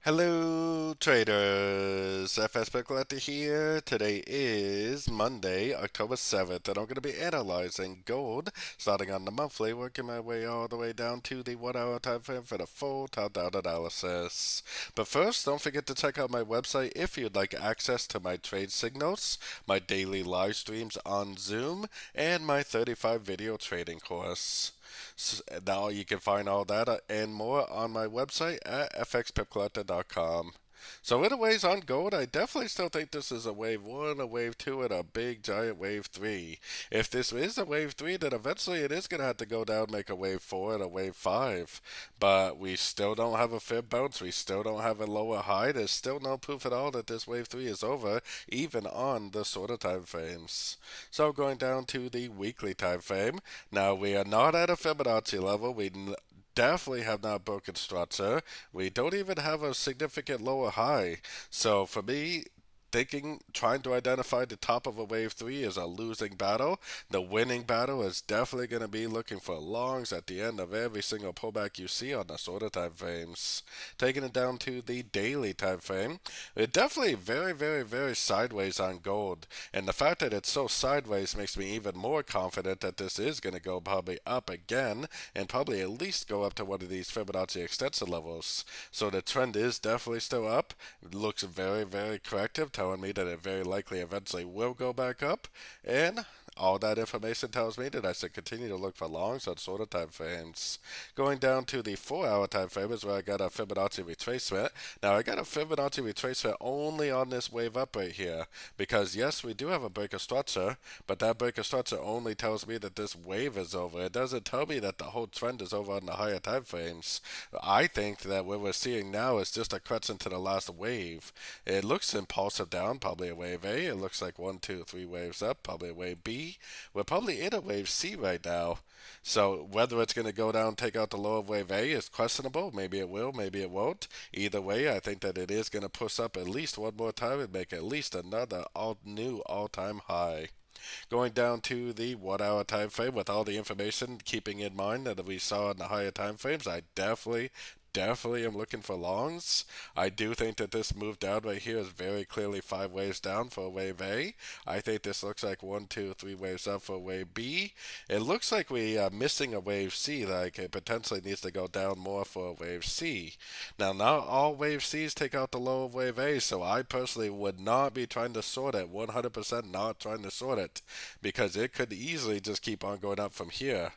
Hello, traders. FX Pip Collector here. Today is Monday, October 7th, and I'm going to be analyzing gold, starting on the monthly, working my way all the way down to the 1 hour time frame for the full top-down analysis. But first, don't forget to check out my website if you'd like access to my trade signals, my daily live streams on Zoom, and my 35 video trading course. Now you can find all that and more on my website at fxpipcollector.com. So anyways, on gold, I definitely still think this is a wave 1, a wave 2, and a big giant wave 3. If this is a wave 3, then eventually it is going to have to go down, make a wave 4 and a wave 5. But we still don't have a fib bounce. We still don't have a lower high. There's still no proof at all that this wave 3 is over, even on the shorter time frames. So going down to the weekly time frame. Now we are not at a Fibonacci level. We definitely have not broken structure. We don't even have a significant lower high. So for me, trying to identify the top of a wave 3 is a losing battle. The winning battle is definitely going to be looking for longs at the end of every single pullback you see on the shorter time frames. Taking it down to the daily time frame, it's definitely very, very, very sideways on gold. And the fact that it's so sideways makes me even more confident that this is going to go probably up again and probably at least go up to one of these Fibonacci extension levels. So the trend is definitely still up. It looks very, very corrective, telling me that it very likely eventually will go back up, and all that information tells me that I should continue to look for longs on shorter time frames. Going down to the 4 hour time frame is where I got a Fibonacci retracement. Now I got a Fibonacci retracement only on this wave up right here, because yes, we do have a break of structure, but that break of structure only tells me that this wave is over. It doesn't tell me that the whole trend is over on the higher time frames. I think that what we're seeing now is just a crescent to the last wave. It looks impulsive down, probably a wave A. It looks like 1, 2, 3 waves up, probably a wave B. We're probably in a wave C right now. So whether it's going to go down, take out the low of wave A is questionable. Maybe it will, maybe it won't. Either way, I think that it is going to push up at least one more time and make at least another new all-time high. Going down to the 1 hour time frame with all the information, keeping in mind that we saw in the higher time frames, I definitely am looking for longs. I do think that this move down right here is very clearly 5 waves down for a wave A. I think this looks like 1, 2, 3 waves up for a wave B. It looks like we are missing a wave C, like it potentially needs to go down more for a wave C. Now, not all wave C's take out the low of wave A, so I personally would not be trying to sort it, 100% not trying to sort it, because it could easily just keep on going up from here.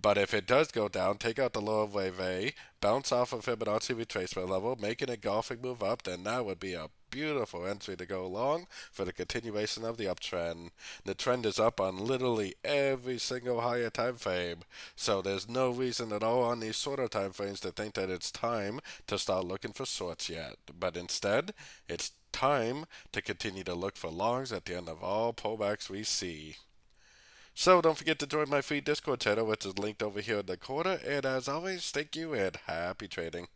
But if it does go down, take out the low of wave A, bounce off of Fibonacci retracement level, making a golfing move up, then that would be a beautiful entry to go long for the continuation of the uptrend. The trend is up on literally every single higher time frame, so there's no reason at all on these shorter time frames to think that it's time to start looking for shorts yet. But instead, it's time to continue to look for longs at the end of all pullbacks we see. So don't forget to join my free Discord channel, which is linked over here in the corner. And as always, thank you and happy trading.